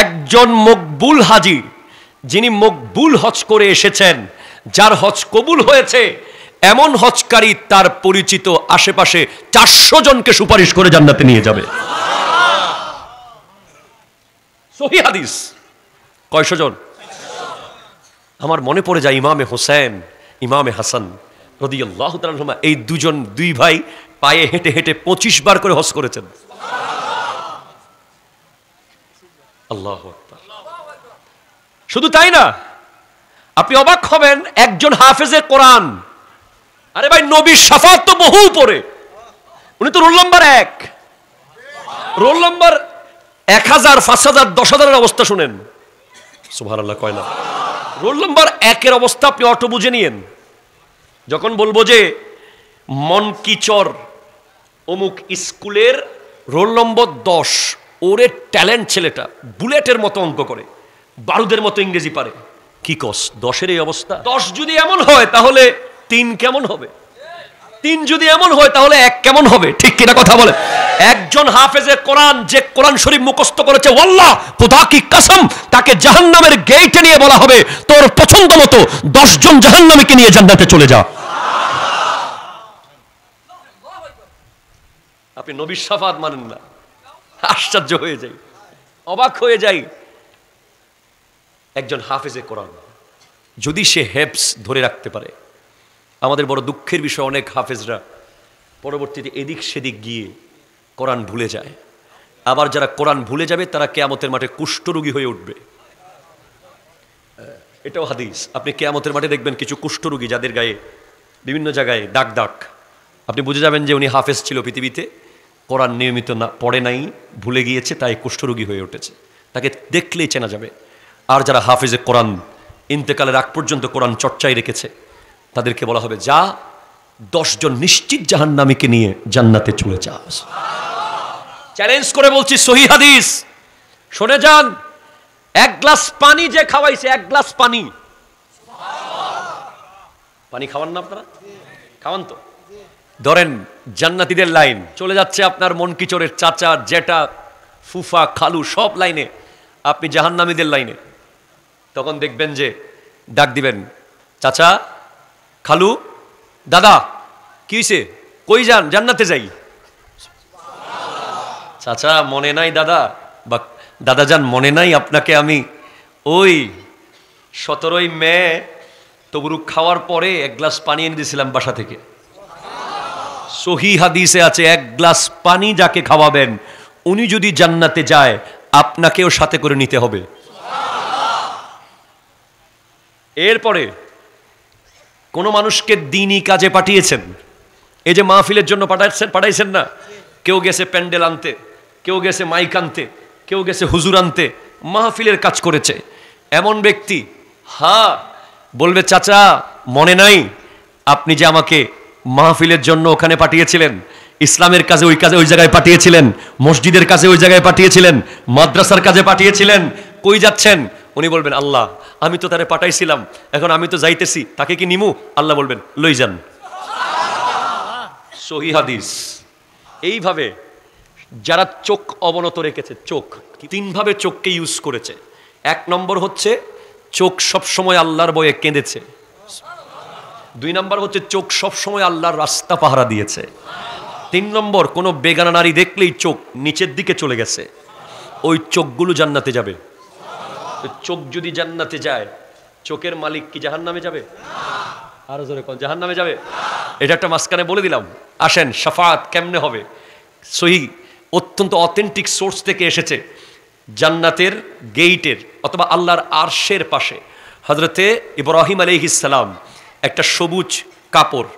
একজন মকবুল হাজী, যিনি মকবুল হজ করে এসেছেন, যার হজ কবুল হয়েছে, এমন হজকারী তার পরিচিত আশেপাশে 400 জনকে সুপারিশ করে জান্নাতে নিয়ে যাবে। সহিহ হাদিস। কয়শো জন? আমার মনে পড়ে যায় ইমামে হোসেন, ইমামে হাসান রাদিয়াল্লাহু তাআলা আনহুমা, এই দুই ভাই পায়ে হেঁটে হেঁটে 25 বার করে হজ করেছেন। আল্লাহু আকবার। শুধু তাই না, আপনি অবাক হবেন, একজন হাফেজে কোরআন, আরে ভাই নবীর শাফাত তো বহু উপরে, উনি তো রোল নাম্বার 1, রোল নাম্বার 1000, 5000, 10,000 অবস্থা শুনেন। সুবহানাল্লাহ কয় না? রোল নাম্বার 1 অবস্থা আপনি অটো বুঝে নিয়েন। যখন বলবো যে মনকিচর অমুক স্কুলের রোল নম্বর 10, ওরে ট্যালেন্ট ছেলেটা, বুলেটের মতো অঙ্ক করে, বারুদের মতো ইংরেজি পারে, কি কস 10-এর এই অবস্থা? 10 যদি এমন হয় তাহলে 3 কেমন হবে? 3 যদি এমন হয় তাহলে 1 কেমন হবে? ঠিক কিনা কথা বলে? একজন হাফেজে কোরআন, যে কোরআন শরীফ মুখস্থ করেছে, ওয়াল্লাহ খোদা কি কসম, তাকে জাহান্নামের গেটে নিয়ে বলা হবে, তোর পছন্দ মতো 10 জন জাহান্নামীকে নিয়ে জান্নাতে চলে যা। আপনি নবীর শাফাত মানেন না? আশ্চর্য হয়ে যাই, অবাক হয়ে যাই। একজন হাফেজে কোরআন যদি সে হেফজ ধরে রাখতে পারে, আমাদের বড় দুঃখের বিষয়, অনেক হাফেজরা পরবর্তীতে এদিক সেদিক গিয়ে কোরআন ভুলে যায়। আবার যারা কোরআন ভুলে যাবে তারা কিয়ামতের মাঠে কুষ্ঠরোগী হয়ে উঠবে। এটাও হাদিস। আপনি কিয়ামতের মাঠে দেখবেন কিছু কুষ্ঠরোগী, যাদের গায়ে বিভিন্ন জায়গায় দাগ দাগ, আপনি বুঝে যাবেন যে উনি হাফেজ ছিল পৃথিবীতে, কোরআন নিয়মিত না পড়ে নাই, ভুলে গিয়েছে, তাই কুষ্ঠরোগী হয়ে উঠেছে। তাকে দেখলেই চেনা যাবে। আর যারা হাফেজে কোরআন ইন্তেকালের আগ পর্যন্ত কোরআন চর্চায় রেখেছে, তাদেরকে বলা হবে, যা 10 জন নিশ্চিত জাহান্নামীকে নিয়ে জান্নাতে চলে যা। চ্যালেঞ্জ করে বলছি, সহিহ হাদিস, শুনে যান। 1 গ্লাস পানি যে খাওয়াইছে, 1 গ্লাস পানি, পানি খাওয়ান না আপনারা? খাওয়ান তো। ধরেন জান্নাতীদের লাইন চলে যাচ্ছে, আপনার মনকিচরের চাচা, জেঠা, ফুফা, খালু সব লাইনে, আপনি জাহান্নামীদের লাইনে। তখন দেখবেন যে ডাক দিবেন, চাচা, খালু, দাদা, কি হয়েছে, কই যান? জান্নাতে যাই। চাচা মনে নাই দাদা, বা দাদা যান মনে নাই আপনাকে আমি ওই 17ই মে তবরুক খাওয়ার পরে 1 গ্লাস পানি এনে দিয়েছিলাম বাসা থেকে। সহিহ হাদিসে আছে, 1 গ্লাস পানি যাকে খাওয়াবেন, উনি যদি জান্নাতে যায়, আপনাকেও সাথে করে নিতে হবে। এরপরে কোন মানুষকে দ্বীনি কাজে পাঠিয়েছেন, এই যে মাহফিলের জন্য পাঠাইছেন না, কেউ গেছে প্যান্ডেল আনতে, কেউ গেছে মাইক আনতে, কেউ গেছে হুজুর আনতে, মাহফিলের কাজ করেছে। এমন ব্যক্তি বলবে, চাচা মনে নাই আপনি যে আমাকে মাহফিলের জন্য ওখানে পাঠিয়েছিলেন, ইসলামের কাজে ওই জায়গায় পাঠিয়েছিলেন, মসজিদের কাজে ওই জায়গায় পাঠিয়েছিলেন, মাদ্রাসার কাজে পাঠিয়েছিলেন, কই যাচ্ছেন? উনি বলবেন, আল্লাহ আমি তো তারে পাঠাইছিলাম, এখন আমি তো যাইতেছি, তাকে কি নিমু? আল্লাহ বলবেন, লই যান। সহিহ হাদিস। এইভাবে যারা চোখ অবনত রেখেছে, চোখ 3 ভাবে চোখকে ইউজ করেছে। 1 নম্বর হচ্ছে চোখ সবসময় আল্লাহর বয়ে কেঁদেছে। 2 নম্বর হচ্ছে চোখ সবসময় আল্লাহর রাস্তা পাহারা দিয়েছে। 3 নম্বর, কোনো বেগানা নারী দেখলেই চোখ নিচের দিকে চলে গেছে। ওই চোখগুলো জান্নাতে যাবে। চোখ যদি জান্নাতে যায়, চোখের মালিক কি জাহান্নামে যাবে? আরো জোরে কোন, জাহান্নামে যাবে? এটা একটা মাঝখানে বলে দিলাম। আসেন, শাফাত কেমনে হবে? সহিহ অত্যন্ত অথেন্টিক সোর্স থেকে এসেছে। জান্নাতের গেইটের অথবা আল্লাহর আরশের পাশে হযরতে ইব্রাহিম আলাইহিস সালাম একটা সবুজ কাপড়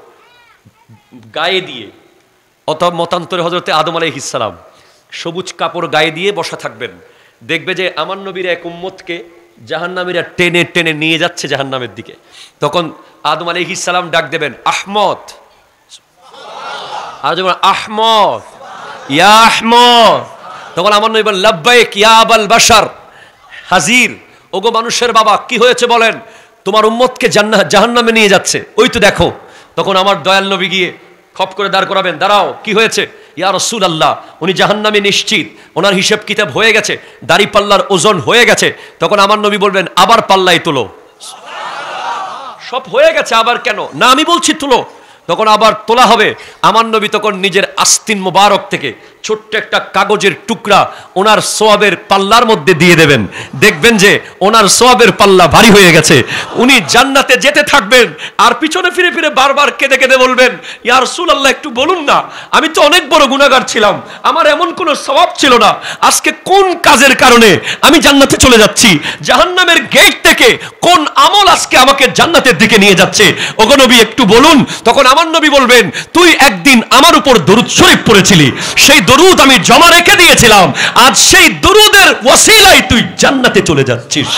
গায়ে দিয়ে, অথবা মতান্তরে হযরতে আদম আলাইহিস সালাম সবুজ কাপড় গায়ে দিয়ে বসা থাকবেন। দেখবে যে আমার নবীর এক উম্মতকে জাহান্নামীরা টেনে টেনে নিয়ে যাচ্ছে জাহান্নামের দিকে। তখন আদম আলাইহিস সালাম ডাক দেবেন, আহমদ। আর যখন আহমদ, ইয়া আহমদ, তখন আমার নবী বলেন, লাব্বাইক ইয়া আবাল বাশার, হাজির, ওগো মানুষের বাবা, কি হয়েছে বলেন? তোমার উম্মতকে জাহান্নামে নিয়ে যাচ্ছে, ওই তো দেখো। তখন আমার দয়াল নবী গিয়ে খপ করে দাঁড় করাবেন, দাঁড়াও, কি হয়েছে? ইয়া রাসূলুল্লাহ, উনি জাহান্নামে নিশ্চিত, ওনার হিসাব কিতাব হয়ে গেছে, দাড়ি পাল্লার ওজন হয়ে গেছে। তখন আমার নবী বলবেন, আবার পাল্লায় তুলো। সব হয়ে গেছে, আবার কেন? না, আমি বলছি তুলো। তখন আবার তোলা হবে। আমার নবী তখন নিজের আস্তিন মোবারক থেকে ছোট্ট একটা কাগজের টুকরা ওনার সোয়াবের পাল্লার মধ্যে দিয়ে দেবেন। দেখবেন যে ওনার সোয়াবের পাল্লা ভারী হয়ে গেছে। উনি জান্নাতে যেতে থাকবেন আর পিছনে ফিরে ফিরে বারবার কেঁদে কেঁদে বলবেন, ইয়া রাসূলুল্লাহ, একটু বলুন না, আমি তো অনেক বড় গুনাহগার ছিলাম, আমার এমন কোনো সওয়াব ছিল না, আজকে কোন কাজের কারণে আমি জান্নাতে চলে যাচ্ছি? জাহান্নামের গেট থেকে কোন আমল আজকে আমাকে জান্নাতের দিকে নিয়ে যাচ্ছে? ওগো নবী, একটু বলুন। তখন আমার নবী বলবেন, তুই একদিন আমার উপর দরুদ শরীফ পড়েছিলি, সেই দরুদ আমি জমা রেখে দিয়েছিলাম, আজ সেই দরুদের ওসিলায় তুই জান্নাতে চলে যাচ্ছিস।